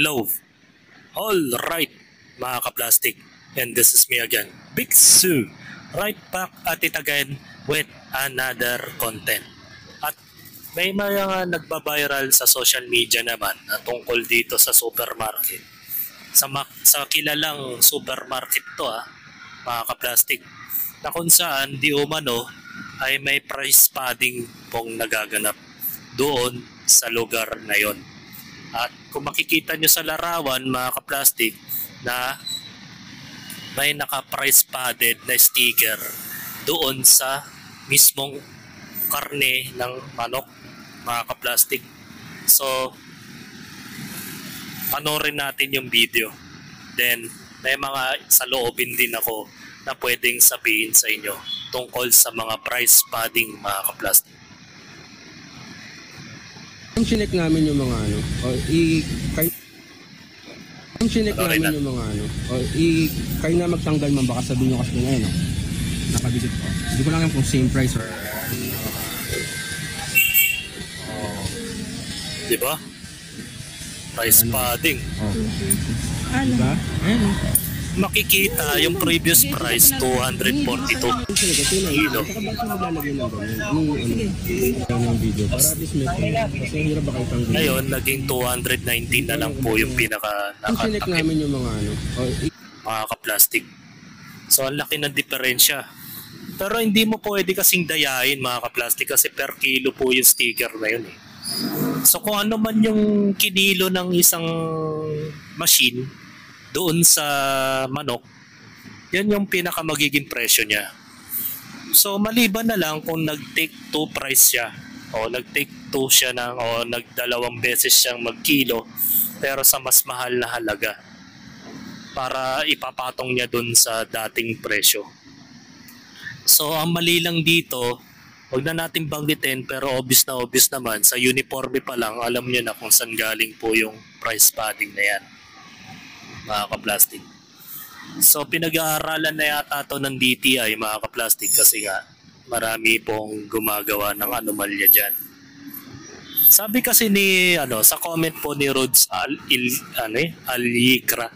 Hello. All right, mga ka-plastic. And this is me again, Big Sue. Right back at it again with another content. At may mga nagba-viral sa social media naman na tungkol dito sa supermarket. Sa kilalang supermarket to mga ka-plastic. Na kung saan di umano ay may price padding pong nagaganap doon sa lugar na yon. At kung makikita nyo sa larawan mga ka-plastic na may naka-price padded na sticker doon sa mismong karne ng manok mga ka-plastic. So panoorin natin yung video. Then may mga saloobin din ako na pwedeng sabihin sa inyo tungkol sa mga price padding mga ka-plastic. Ang sinek namin yung mga kayo na magtanggal man, baka sabihin nyo kasi na nakabisit ko. Hindi ko lang yung kung same price or diba? Price padding. Diba? Ayun. Makikita yung previous price 242 kilo. Ngayon naging 219 na lang po yung pinaka nakatakip mga ka-plastic. So ang laki ng diferensya. Pero hindi mo pwede kasing dayain mga ka-plastic kasi per kilo po yung sticker na yun . So kung ano man yung kinilo ng isang machine doon sa manok, yan yung pinaka magiging presyo niya. So maliban na lang kung nag-take 2 price siya o nag-take 2 siya o nagdalawang beses siyang magkilo pero sa mas mahal na halaga para ipapatong niya doon sa dating presyo. So ang mali lang dito, wag na natin banggitin pero obvious naman sa uniforme pa lang alam niyo na kung saan galing po yung price padding na yan mga ka-plastic. So pinag-aaralan na yata to ng DTI mga ka-plastic kasi nga marami pong gumagawa ng anomalya dyan. Sabi kasi ni sa comment po ni Rods Alyikra,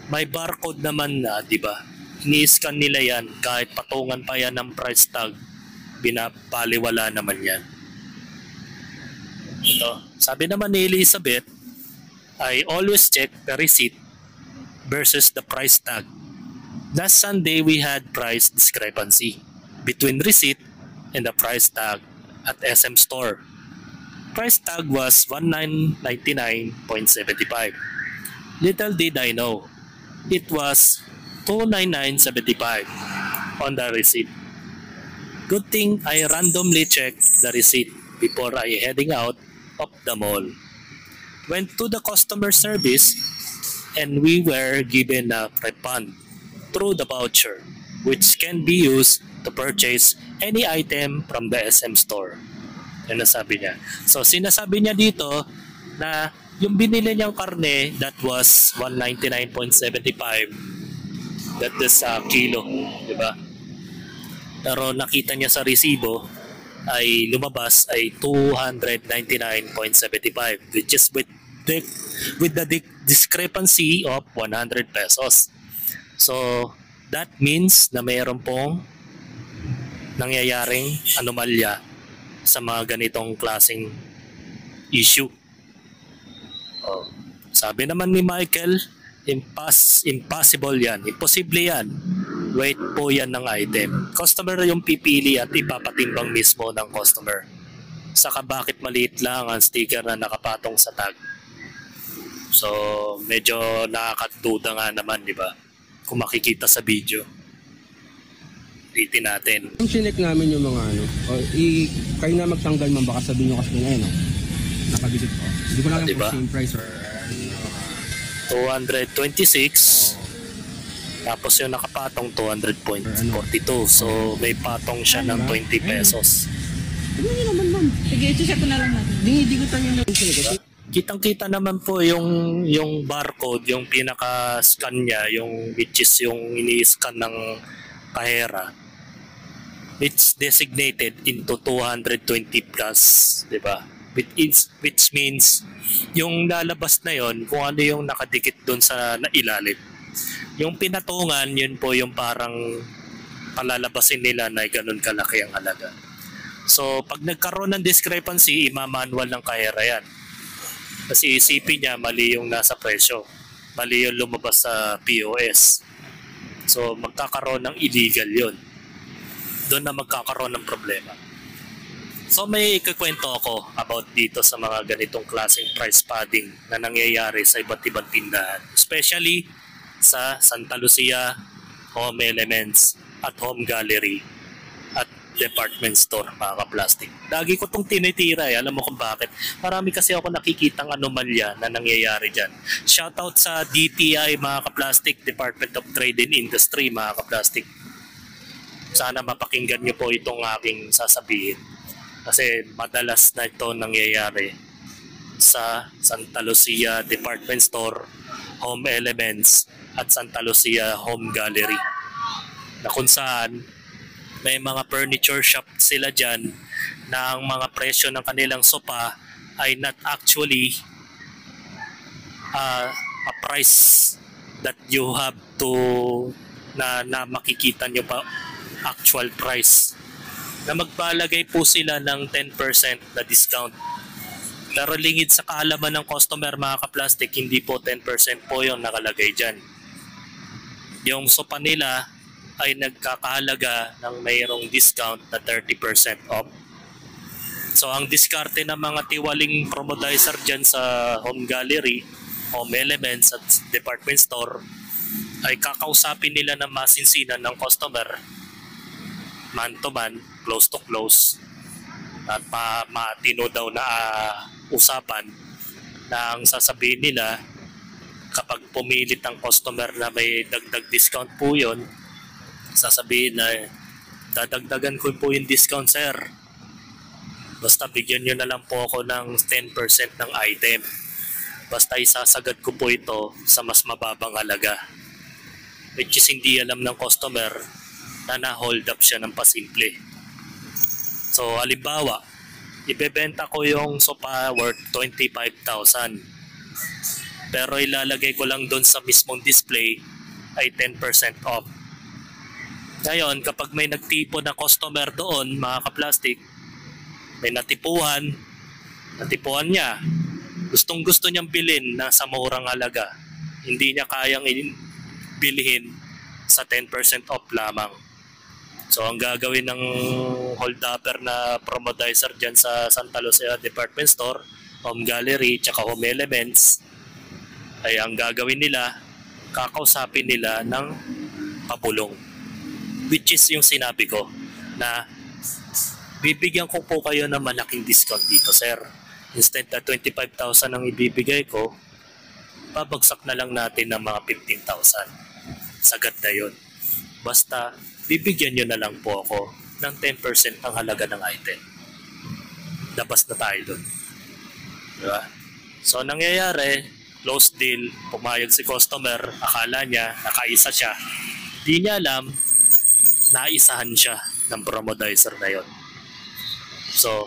may barcode naman na, di ba? Ni-scan nila yan kahit patungan pa yan ng price tag, binapaliwala naman yan. Ito, sabi naman ni Elizabeth, I always check the receipt versus the price tag. Last Sunday, we had price discrepancy between receipt and the price tag at SM Store. Price tag was 1999.75. Little did I know, it was 299.75 on the receipt. Good thing I randomly checked the receipt before I heading out of the mall. Went to the customer service and we were given a refund through the voucher which can be used to purchase any item from the SM Store. Yan ang sabi niya. So sinasabi niya dito na yung binili niyang karne that was 199.75, that is kilo, di ba? Pero nakita niya sa resibo ay lumabas ay 299.75 which is with the discrepancy of 100 pesos. So that means na mayroon pong nangyayaring anomalya sa mga ganitong klaseng issue. Sabi naman ni Michael, impossible yan, imposible yan. Weight po yan ng item. Customer yung pipili at ipapatimbang mismo ng customer. Saka bakit maliit lang ang sticker na nakapatong sa tag? So medyo nakakaduda nga naman, di ba? Kung makikita sa video. Ulitin natin. Ang sinek namin yung mga kayo na magtanggal man, baka sabihin nyo kasi na nakabisit ko. Hindi ko lang yung same price or 226 tapos yung nakapatong 200.42. So may patong siya ng 20 pesos. Hindi naman ma'am. Sige, ito-check ko na lang natin. Hindi ko tayo na. Kitang-kita naman po yung barcode, yung pinaka-scan niya, yung which is yung ini-scan ng kahera. It's designated into 220 plus, di ba? which means yung lalabas na yon kung ano yung nakadikit doon sa ilalim. Yung pinatungan, yun po yung parang palalabasin nila na ganun kalaki ang halaga. So pag nagkaroon ng discrepancy, imamanual ng kahera yan. Kasi isipin niya mali yung nasa presyo, mali yung lumabas sa POS. So magkakaroon ng illegal yun. Doon na magkakaroon ng problema. So may ikukwento ako about dito sa mga ganitong klaseng price padding na nangyayari sa iba't ibang tindahan. Especially sa Santa Lucia, Home Elements, at Home Gallery, at department store, mga ka-plastic. Lagi ko itong tinitira alam mo kung bakit. Marami kasi ako nakikitang anomalya na nangyayari dyan. Shoutout sa DTI, mga ka-plastic, Department of Trade and Industry, mga ka-plastic. Sana mapakinggan nyo po itong aking sasabihin. Kasi madalas na ito nangyayari sa Santa Lucia Department Store, Home Elements, at Santa Lucia Home Gallery, na kung saan may mga furniture shop sila dyan na ang mga presyo ng kanilang sopa ay not actually a price that you have to na makikita nyo pa actual price, na magbalagay po sila ng 10% na discount. Pero lingid sa kaalaman ng customer, mga ka-plastic, hindi po 10% po yung nakalagay dyan. Yung sopa nila ay nagkakahalaga ng mayroong discount na 30% off. So ang diskarte ng mga tiwaling promodizer dyan sa Home Gallery, Home Elements at Department Store ay kakausapin nila ng masinsinan ng customer, man to man, close to close, at matino daw na usapan na ang sasabihin nila kapag pumilit ang customer na may dagdag discount po yun, sasabihin na dadagdagan ko po yung discount, sir. Basta bigyan nyo na lang po ako ng 10% ng item. Basta isasagad ko po ito sa mas mababang halaga. Which is hindi alam ng customer na na-hold up siya ng pasimple. So, halimbawa, ibebenta ko yung sopa worth 25,000. Pero ilalagay ko lang doon sa mismong display ay 10% off. Ngayon, kapag may nagtipo na customer doon, mga ka-plastic, may natipuhan niya, gustong-gusto niyang bilhin na sa murang halaga, hindi niya kayang bilhin sa 10% off lamang. So, ang gagawin ng hold-upper na promodizer dyan sa Santa Lucia Department Store, Home Gallery, tsaka Home Elements, ay ang gagawin nila, kakausapin nila ng pabulong. Which is yung sinabi ko na bibigyan ko po kayo ng malaking discount dito, sir. Instead na 25,000 ang ibibigay ko, babagsak na lang natin ng mga 15,000. Sagad na yun. Basta bibigyan nyo na lang po ako ng 10% ang halaga ng item. Labas na tayo doon. Diba? So nangyayari, close deal, pumayag si customer, akala niya nakaisa siya. Di niya alam, naisahan siya ng promodizer na yon. So,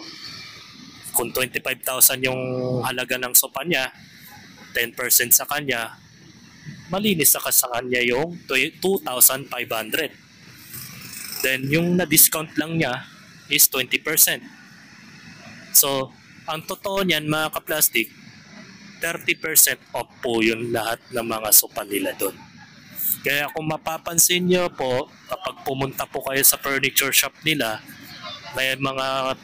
kung 25,000 yung halaga ng sopa niya, 10% sa kanya, malinis sa kanya yung 2,500. Then, yung na-discount lang niya is 20%. So, ang totoo niyan, mga ka-plastic, 30% off po yung lahat ng mga sopa nila doon. Kaya kung mapapansin nyo po, kapag pumunta po kayo sa furniture shop nila, may mga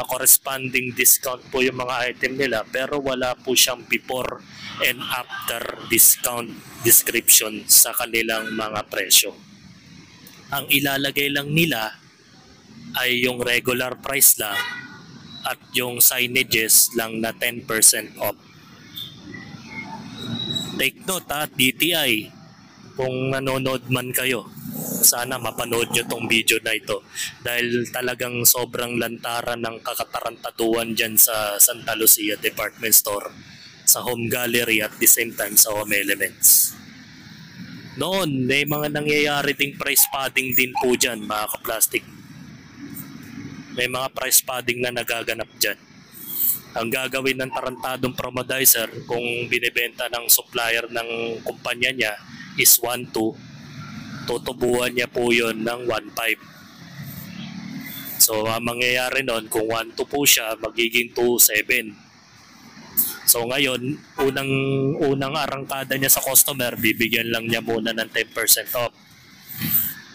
corresponding discount po yung mga item nila, pero wala po siyang before and after discount description sa kanilang mga presyo. Ang ilalagay lang nila ay yung regular price lang at yung signages lang na 10% off. Take note DTI, kung nanonood man kayo, sana mapanood nyo tong video na ito dahil talagang sobrang lantaran ng kakatarantaduan dyan sa Santa Lucia Department Store, sa Home Gallery at the same time sa Home Elements. Noon, may mga nangyayari ding price padding din po dyan, mga ka-plastic. May mga price padding na nagaganap dyan. Ang gagawin ng tarantadong promodizer kung binibenta ng supplier ng kumpanya niya is 1.2, tutubuhan niya po yun ng 1.5. So ang mangyayari nun, kung 1.2 po siya, magiging 2.7. So ngayon, unang arangkada niya sa customer, bibigyan lang niya muna ng 10% off.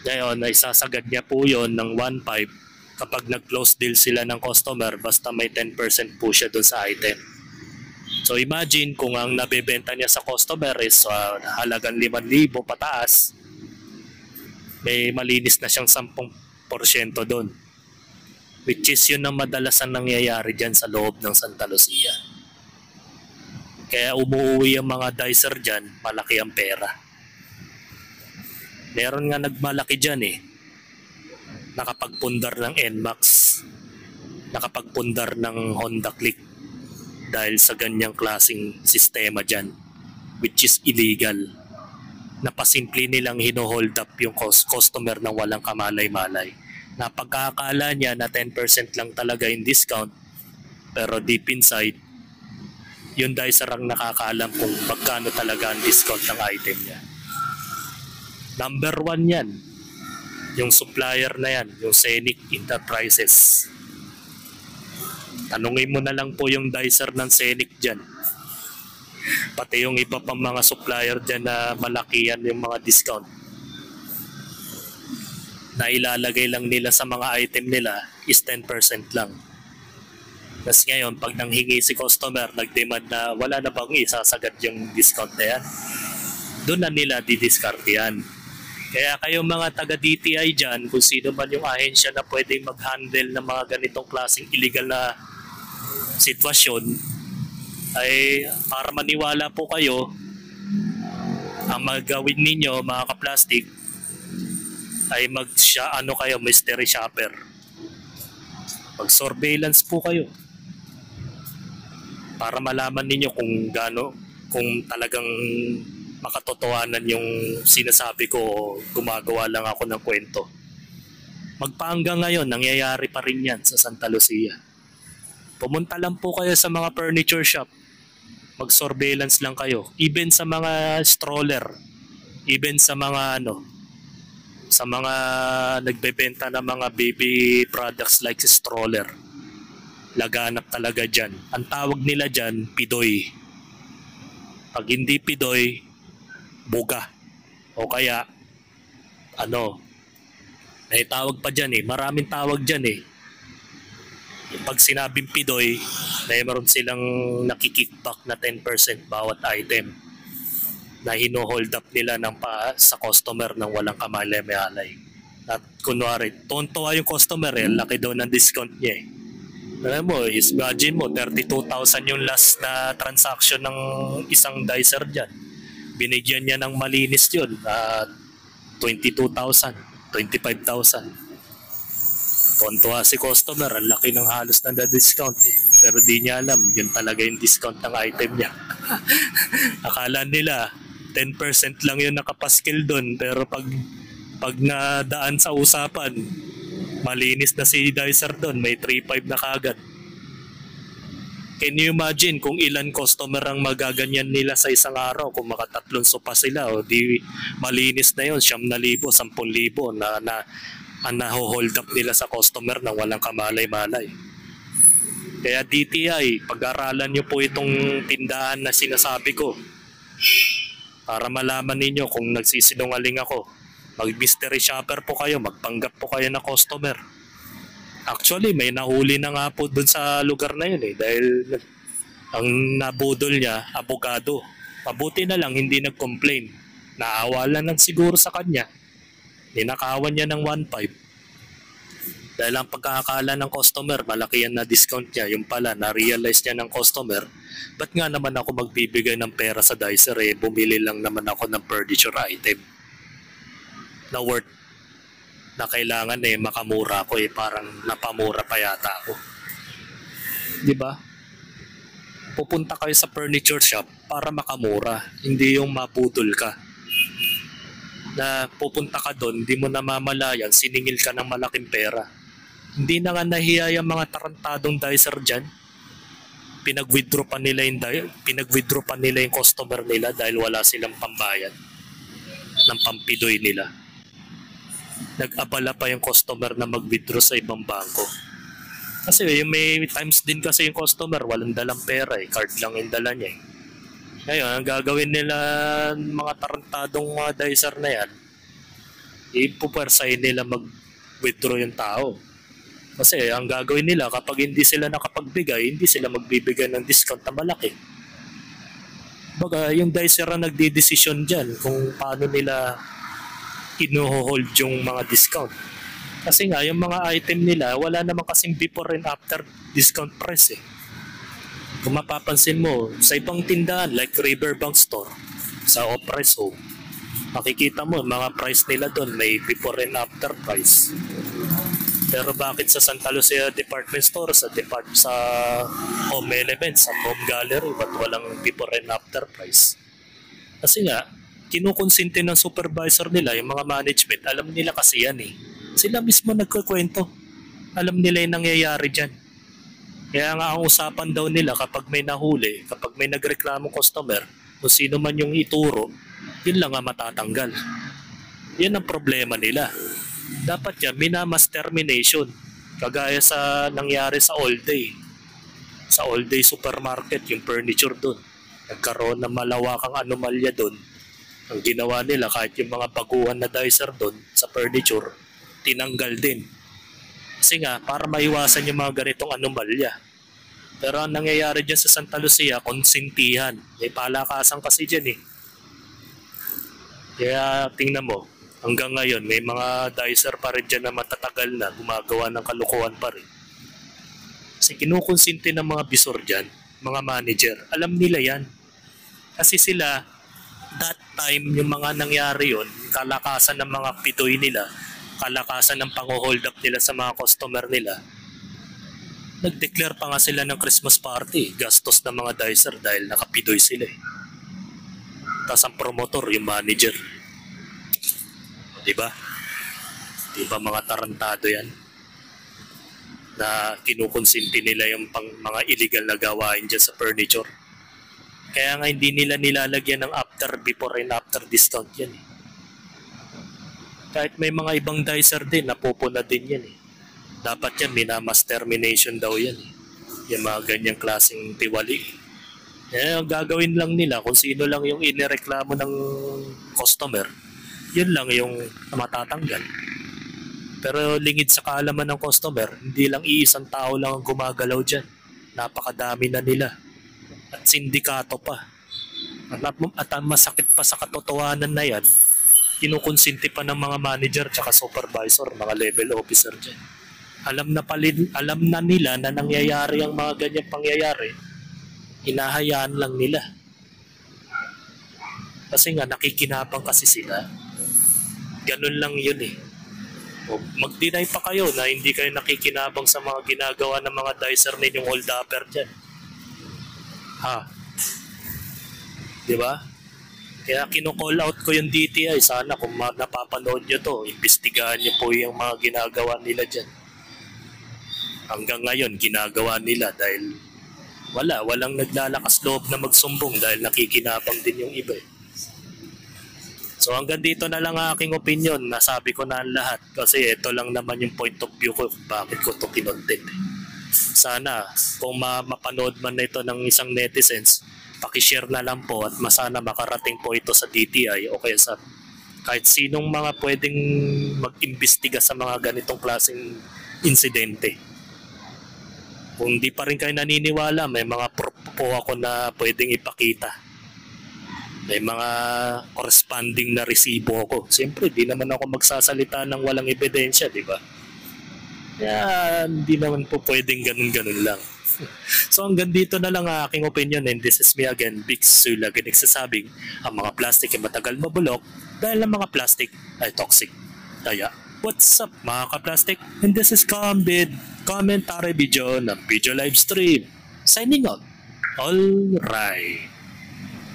Ngayon, isasagad niya po yun ng 1.5 kapag nag-close deal sila ng customer, basta may 10% po siya dun sa item. So imagine kung ang nabebenta niya sa customer is halagang 5,000 pataas, may malinis na siyang 10% dun. Which is yun ang madalasan nangyayari dyan sa loob ng Santa Lucia. Kaya umuwi ang mga dicer dyan, malaki ang pera. Meron nga nagmalaki dyan nakapagpundar ng NMAX, nakapagpundar ng Honda Click dahil sa ganyang klaseng sistema dyan, which is illegal. Napasimple nilang hino-hold up yung customer ng walang kamalay-malay. Napagkakala niya na 10% lang talaga yung discount, pero deep inside, yung dicer ang nakakaalam kung magkano talaga ang discount ng item niya. Number 1 yan, yung supplier na yan, yung Scenic Enterprises. Tanungin mo na lang po yung dicer ng Scenic dyan. Pati yung iba pang mga supplier dyan na malaki yan yung mga discount na ilalagay lang nila sa mga item nila is 10% lang. Tapos ngayon, pag nanghingi si customer, nag-demand na wala na bang isasagad yung discount na yan, doon na nila didiscard yan. Kaya kayong mga taga-DTI dyan, kung sino man yung ahensya na pwedeng mag-handle ng mga ganitong klaseng illegal na sitwasyon, ay para maniwala po kayo, ang magawin ninyo mga ka-plastic ay mystery shopper. Mag-surveillance po kayo para malaman ninyo kung talagang makatotohanan yung sinasabi ko o gumagawa lang ako ng kwento. Magpahanggang ngayon, nangyayari pa rin yan sa Santa Lucia. Pumunta lang po kayo sa mga furniture shop. Mag-surveillance lang kayo. Even sa mga stroller, even sa mga sa mga nagbebenta ng mga baby products like stroller, laganap talaga dyan. Ang tawag nila dyan, Pidoy. Pag hindi Pidoy, buga. O kaya, may tawag pa dyan maraming tawag dyan Pag sinabing Pidoy, meron silang nakikickback na 10% bawat item na hino-hold up nila sa customer ng walang kamalay-malay. At kunwari, tontuwa yung customer laki daw ng discount niya Alam mo, imagine mo, 32,000 yung last na transaction ng isang dicer dyan. Binigyan niya ng malinis yun, 22,000, 25,000. Tontuwa si customer, ang laki ng halos na discount Pero di niya alam, yun talaga yung discount ng item niya. Akala nila, 10% lang yun nakapaskil doon, pero pag nadaan sa usapan, malinis na si dicer doon, may 3.5 na kagad. Can you imagine kung ilan customer ang magaganyan nila sa isang araw kung makatatlong sopa sila o di malinis na yun, 9,000, 10,000 na naho-hold up nila sa customer na walang kamalay-malay. Kaya DTI, pag-aralan nyo po itong tindahan na sinasabi ko para malaman ninyo kung nagsisinungaling ako. Mag-mystery shopper po kayo, magpanggap po kayo na customer. Actually, may nahuli na nga po dun sa lugar na yun dahil ang nabudol niya, abogado. Mabuti na lang, hindi nag-complain. Naawalan lang siguro sa kanya. Ninakawan niya ng 1.5. Dahil ang pagkakala ng customer, malaki yan na discount niya. Yung pala, na-realize niya ng customer, ba't nga naman ako magbibigay ng pera sa dicer bumili lang naman ako ng furniture item na worth na kailangan makamura ko parang napamura pa yata ako. Di ba? Pupunta kayo sa furniture shop para makamura, hindi yung maputol ka. Na pupunta ka doon, di mo namamalayan, siningil ka ng malaking pera. Hindi na nga nahiya yung mga tarantadong dicer dyan. Pinag-withdraw pa nila yung customer nila dahil wala silang pambayad ng pampidoy nila. Nag-abala pa yung customer na mag-withdraw sa ibang bangko. Kasi yung may times din kasi yung customer, walang dalang pera card lang yung dala niya Ngayon, ang gagawin nila mga tarantadong mga dicer na yan, ipupersahin nila mag-withdraw yung tao. Kasi ang gagawin nila kapag hindi sila nakapagbigay, hindi sila magbibigay ng discount na malaki. Baga, yung dicer ang nagdidesisyon dyan kung paano nila ino-hold yung mga discount. Kasi nga, yung mga item nila, wala naman kasing before and after discount price Kung mapapansin mo, sa ibang tindahan like Riverbank Store, sa Off-Price Home, makikita mo, mga price nila doon may before and after price. Pero bakit sa Santa Lucia Department Store, sa Home Elements, sa Home Gallery, ba't walang before and after price? Kasi nga, kinukonsinti ng supervisor nila, yung mga management, alam nila kasi yan Sila mismo nagkukwento. Alam nila yung nangyayari dyan. Kaya nga ang usapan daw nila kapag may nahuli, kapag may nagreklamong customer, kung sino man yung ituro, yun lang ang matatanggal. Yan ang problema nila. Dapat yan, minamas termination. Kagaya sa nangyari sa All Day. Sa All Day Supermarket, yung furniture doon. Nagkaroon ng malawakang anomalya doon. Ang ginawa nila, kahit yung mga baguhan na dicer doon sa furniture, tinanggal din. Kasi nga, para maiwasan yung mga ganitong anomalya. Pero ang nangyayari dyan sa Santa Lucia, konsintihan. May palakasan kasi dyan Kaya tingnan mo, hanggang ngayon, may mga dicer pa rin dyan na matatagal na gumagawa ng kalukuhan pa rin. Kasi kinukonsinti ng mga bisor dyan, mga manager, alam nila yan. Kasi sila, that time, yung mga nangyari yon, kalakasan ng mga pitoy nila, kalakasan ng pang-hold up nila sa mga customer nila, nag-declare pa nga sila ng Christmas party, gastos ng mga dicer dahil nakapidoy sila Tapos ang promotor, yung manager. Diba? Diba mga tarantado yan? Na kinukonsinti nila yung mga illegal na gawain dyan sa furniture. Kaya nga hindi nila nilalagyan ng before and after discount yan Kahit may mga ibang dicer din, napupuna din yan Dapat yan, minamas termination daw yan Yung mga ganyang klaseng tiwali. Ang gagawin lang nila, kung sino lang yung inireklamo ng customer, yun lang yung matatanggal. Pero lingid sa kaalaman ng customer, hindi lang iisang tao lang ang gumagalaw dyan. Napakadami na nila. At sindikato pa. At ang masakit pa sa katotohanan na yan, kinukonsinti pa ng mga manager tsaka supervisor, mga level officer dyan. Alam na nila na nangyayari ang mga ganyang pangyayari, hinahayaan lang nila. Kasi nga nakikinabang kasi sila. Ganun lang yun O mag-deny pa kayo na hindi kayo nakikinabang sa mga ginagawa ng mga dicer ninyong hold-upper dyan. Diba? Kaya kino-call out ko yung DTI. Sana kung napapanood nyo to, imbestigahan nyo po yung mga ginagawa nila dyan. Hanggang ngayon, ginagawa nila dahil walang naglalakas loob na magsumbong dahil nakikinabang din yung iba So hanggang dito na lang ang aking opinion. Nasabi ko na ang lahat kasi ito lang naman yung point of view ko kung bakit ko ito kinontent Sana kung mapanood man na ito ng isang netizens, pakishare na lang po at masana makarating po ito sa DTI o kaya sa kahit sinong mga pwedeng mag-imbestiga sa mga ganitong klaseng insidente. Kung di pa rin kayo naniniwala, may mga proof po ako na pwedeng ipakita. May mga corresponding na resibo ako. Siyempre, di naman ako magsasalita ng walang ebidensya, di ba? Kaya hindi naman po pwedeng ganun-ganun lang. So hanggang dito na lang ang aking opinion and this is me again, Big Sulag, nagsasabing ang mga plastic ay matagal mabulok dahil ang mga plastic ay toxic. Kaya, what's up mga ka-plastic? And this is Kambid, commentary video ng video live stream. Signing out. Alright.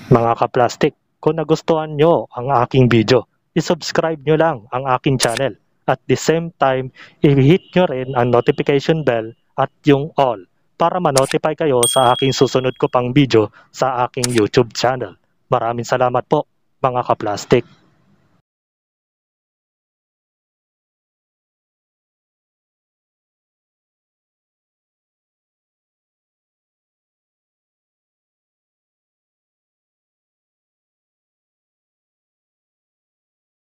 Mga ka-plastic, kung nagustuhan nyo ang aking video, isubscribe nyo lang ang aking channel At the same time, i-hit nyo rin ang notification bell at yung all para ma-notify kayo sa aking susunod ko pang video sa aking YouTube channel. Maraming salamat po mga kaplastik.